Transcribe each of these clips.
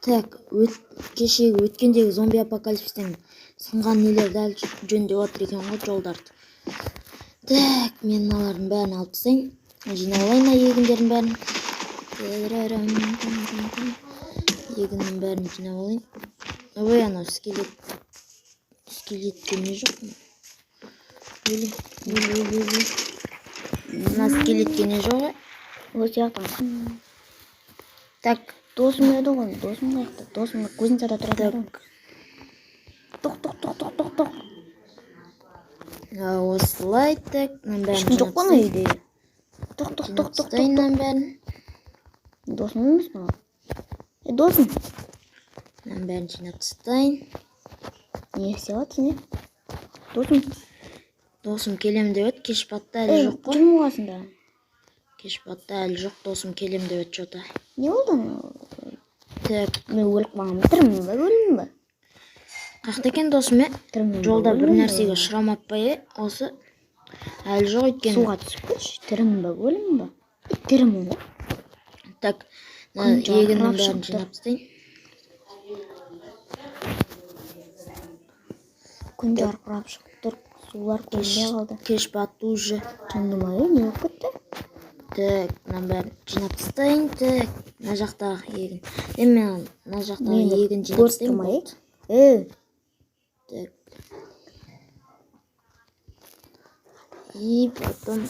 Так, кешегі өткендегі зомби апокалипстен сынған нелерді әлі жөндеп отыр екен ғой жолдарды. Так, мен мыналардың бәрін алып тастайын. Жинап алайын егіндердің бәрін. Егіннің бәрін жинап алайын. Ой, анау скелетке не жоқ mu? Өлі. Мына скелетке не жоқ? Ол сияқты. Так, досым еді ғой, досым қаяқта? Досымға көзін сата тұрады. Тоқ. Осылай, так, ешкім жоқ па ана үйде? Тоқ. Тастайын бәрін. Досым емес па? Досым. Бәрін жинап тастайын. Не істеп жатсың, Досым келем деп еді, кеш батты әлі жоқ қой. Кім боласың? Кеш батты әлі жоқ, досым келем деп еді жота. Не болды? Так, мен өліп қалғанмын. Тірімін ба? Қақта екен досым, жолда бір нәрсеге ұшырамаппай, осы әлі жоқ өйткені. Суға түсіп кетші, тірімін ба, өлімін ба? Тірімін ба? Так, егіннің бәрін жинап тастайын. Күн жарқырап шығып тұр, сулар көнбей қалды. Кеш батты уже. Түндімай, не болып кетті? Так, мына бәрін жинап тастайын. Так, мына жақтағы егін. Мен мына жақтағы егін жинап тастайын. Так. И потом...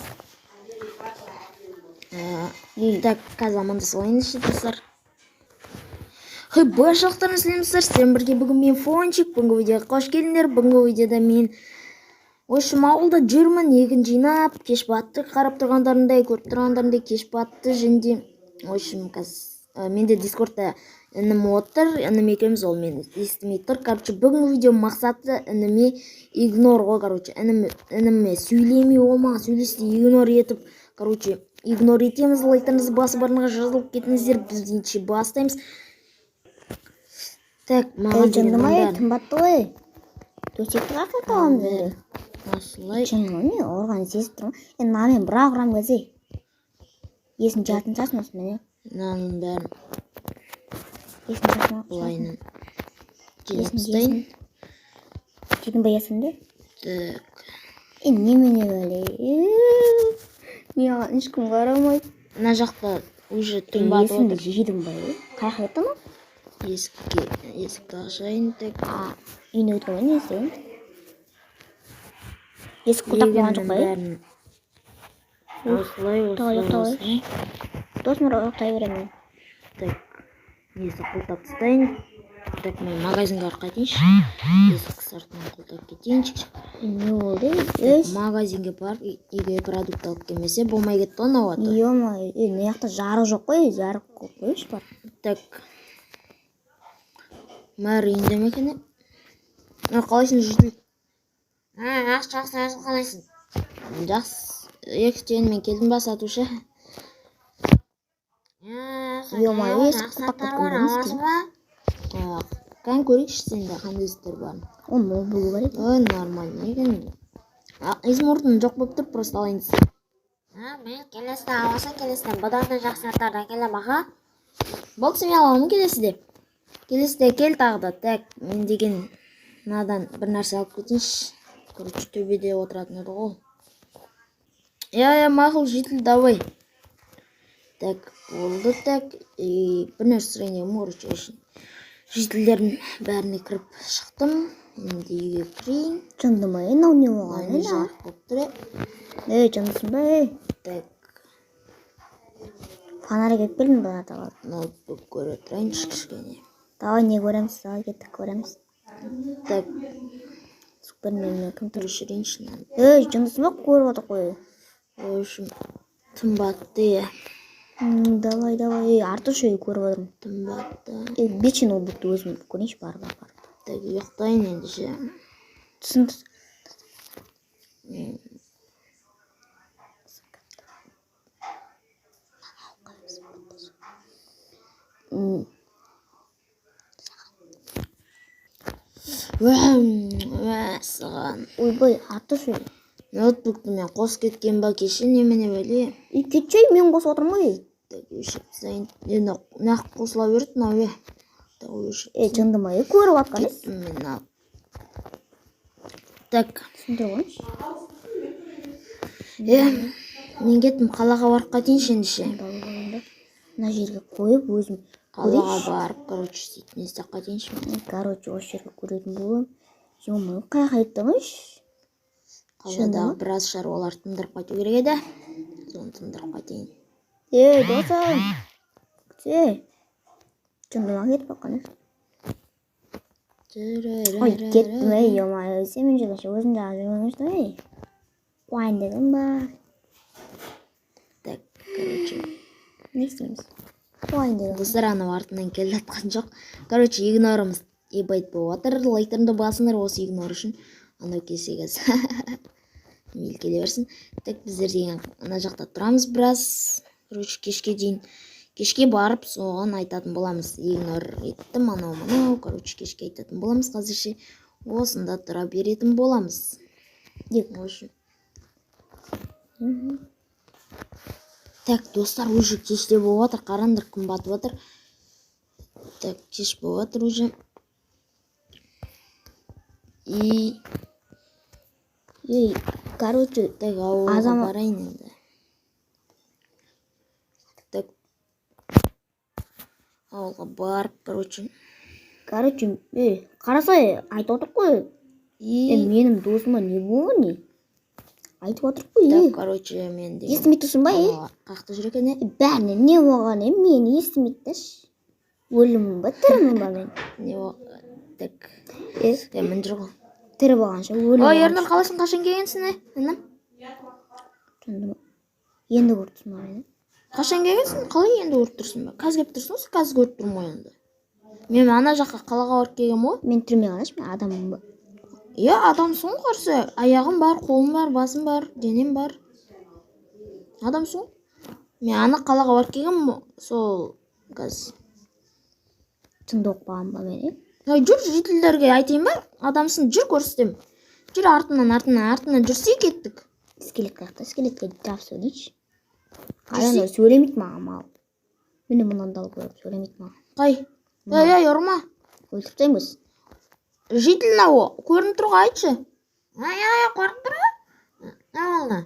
Так, қазір амандасып алайыншы, достар. Баршалықтарыңыз сәлеметсіздер. Сіздермен бірге бүгін мен Фончик. Бүгінгі видеоға қош келдіңдер. Бүгінгі видеода мен ауылда жүрмін, егін жинап, кеш батты. Қарап тұрғандарындай, көріп тұрғандарындай кеш батты жөнде. Менде Дискордта інім отыр. Інім екеуміз, ол мені естімей тұр. Бүгінгі видео мақсаты ініме игнор ғой, ініме сөйлемей олмаған, сөйлесті игнор етіп, игнор етеміз. Лайктарыңызды басып барыңызға жазылып кетіңіздер. Біздіңше бастаймыз. Так, маған деген бәрін. Тым батты ғой. Төсекті қақы қаламыз енді. Осылай. Мен орған сезіп тұрмын. Намен бірақ ұрам көзе. Есін жатын сасын осы мені. Наның бәрін. Есін жатын. Бұлайынан. Жинапстайын. Жетін баясынды? Так. Немене бәле. Мен аған ешкім қарамайды. Мына жақта уже түн батып отыр. Есінді жейдің бәле. Қаяқ еді ма? Есікті ашайын. Үйіне өткен ғой, не істейін? Есік құлтақ болған жоқ қой? Осылай. Досым ұқтай беремін. Так, есік құлтап тастайын. Так, мен магазинға қайтайыншы. Есік сыртынан құлтап кетейінші. Не болды? Магазинге барып, үйге продукт алып келмесе болмай кетті оны ауаты. Ема, маяқта жарық жоқ қой, жарық қойшы бар. Так. Мәрі үйінде ме екен? Қалайсың жүрді? Жақсы қалайсың? Жақсы. Екістен мен келдім ба сатушы? Ема, есік құлтап кеткен болмыз кен. Қан көрейікші сенде қандай істер барын. Ол мол бұғы бар еді. Нормально екен. Измұрдың жоқ болып тұр, просто алайыныз. Мен келесіне аласың, келесіне бұдан да жақсы аттардан келем, аға. Болсы мен аламын келесіде. Келесіде кел тағда. Так, мен деген надан бір нәрсе алып кетіңші. Короче, төбеде отыратын еді ғой. Мақыл жетіл, давай. Так, болды, так. Бір нәрсе сұрайын, короче, жетілдердің бәріне кіріп шықтым. Енді үйге кірейін. Жындымай, нау не оған, жарық болып тұр. Жындысың ба, Так. Фонарик еп келдің ба, аталады. Ноутбук көре тұрайыншы кішкене. Давай, не көреміз, давай кеттік көреміз. Так. Суперменмен кім тұр? Өшірейінші. Жындысың ба, көріп отық қой. Өшім, тым батты. Давай, артыш өй көріп отырмын. Тым батты. Бетші ноутбукты өзім көрейінші, бар. Так, ұйықтайын енді же. Түсінді. Саған. Ойбай, артыш өй. Ноутбукты мен қос кеткен ба кеші немене бәле? Кетшей, мен қос отырмай. Так, өшіп сайын. Нақ қосыла берді, науе. уже жындымай көріп атқан ес. кеттім мен алып. Так, Түсіндіріп қойшы. мен кеттім, қалаға барып қайтайыншы ендеше. Мына жерге қойып өзім Қалаға барып, короче, сөйтіп не істеп қайтайыншы мен. Короче, осы жерге көретін болам. Ё-моё, қай қайттыңыз? Қаладағы біраз шаруаларды тындырып қайту керек еді. Соны тындырып қайтайын. Досым. Жындыма кетіп баққан. Ой, кеттім, ё-моё, сен жүргенше өзің жағы жүргеншті, қуайын дедің ба? Так, короче, Не істейміз? Қуайын дедің. достар анау артынан келе жатқан жоқ. Короче, игнорымыз ебайт болып жатыр. Лайктарымды басыңдар осы игнор үшін. Анау келсе кез. Мейл келе берсін. Так, біздер деген ана жақта тұрамыз біраз. Короче, кешке дейін. Кешке барып, соған айтатын боламыз. Игнор еттім, анау. Короче, кешке айтатын боламыз. Қазірше осында тұра беретін боламыз. Осы. Так, достар, уже кеште болып жатыр. Қараңдар, күн батып жатыр. Так, кеш болып жатыр уже. И Короче, так, ауылға барайын енді. Так, ауылға барып, короче, қарасай, айтып отыр қой. Менің досыма не болған не? Айтып отыр қой. так, короче, мен деген Естімей тұрсың ба? қақты жүр екен, Бәріне не болған, мені естімейді. Өлімін ба, тірімін ба мен? не так, мін жүр ғой. Тірі болғанша өлім. Ой, Ернұр, қаласың, қашан келгенсің, інім? Енді көріп тұрсың ба мені? Қашан келгенсің? Қалай енді көріп тұрсың ба? Қазір келіп тұрсың осы, қазір көріп тұрмын ғой енді. Мен ана жаққа қалаға барып келгем ғой. Мен түрме қалаш, мен адаммын ба? Адамсың ғой қарсы. Аяғым бар, қолым бар, басым бар, денем бар. Адамсың. Мен ана қалаға барып келгем сол қазір. Шынды оқпаған ба мені? Жүр, жителдерге айтайын ба? Адамсың, жүр көрсетем. Жүр, артынан жүрсе кеттік. Скелет қаяқта, скелетке жап сөйлейші. Қайында сөйлемейді маған мал. Мені мұнан дал көріп сөйлемейді маған. Қай? Ұрма. Өлтіріп таймыз. Жителін ау, көрініп тұрға айтшы. Көрініп тұр ға? Олна.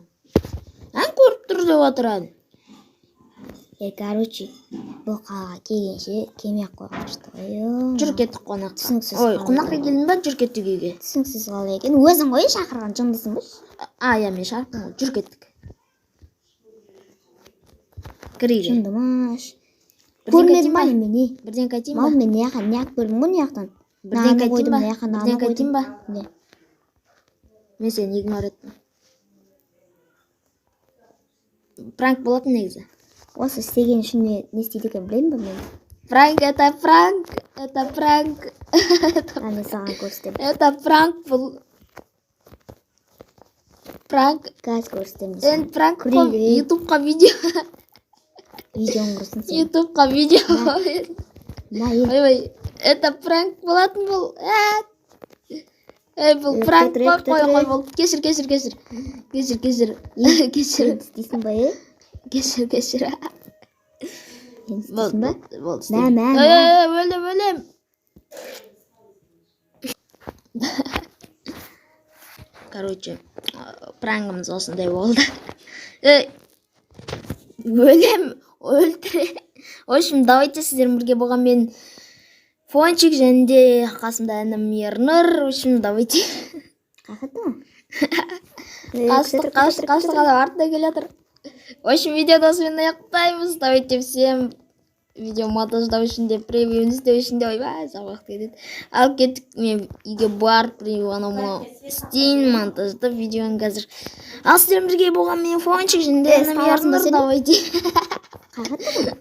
Көріп тұр деп отырады. Короче, бұл қалаға келгенше кемек қойғанышты. Жүр кеттік қонаққа. Түсініксіз Ой, қалай. қонаққа келдің ба? Жүр кеттік үйге. Түсініксіз қалай екен. Өзің ғой шақырған жындысың ба? Мен шарпым ғой. Жүр кеттік. Кірейді. Жындымаш. Көрмедім ба немене? Бірден қайтайын ба? Мал мен неяқ көрдім ғой неяқтан. Бірден қайтайын ба? Не? Мен сені игнор еттім. Пранк болатын негізі. Осы істеген үшін не істейді екен білейін ба мен? Пранк, это пранк. Мен саған көрсетем. Это пранк бұл. Пранк. Қазір көрсетем. Пранк қой. Ютубқа видео. Видеоң құрсын сен. Ютубқа видео. Ой, это пранк болатын бұл. Бұл пранк қой бұл. Кешір. істейсің ба, Кешір. істейсің ба? Өлем. Короче, прангымыз осындай болды. Өлем, өлтіре. В общем, давайте сіздермен бірге болған мен Фончик және де қасымда інім Ернұр. В общем, давайте. Қақыты? Қашты ғана артында келе жатыр. В общем, видеоды осымен аяқтаймыз. Давайте всем видео монтаждау үшін де, превью істеу үшін де ойбай сабақ кетеді. Алып кеттік, мен үйге барып превью анау істейін, монтаждап видеоны қазір. Ал сіздермен бірге болған мен Фончик және де інім Ернұр. Давайте. Қақыты?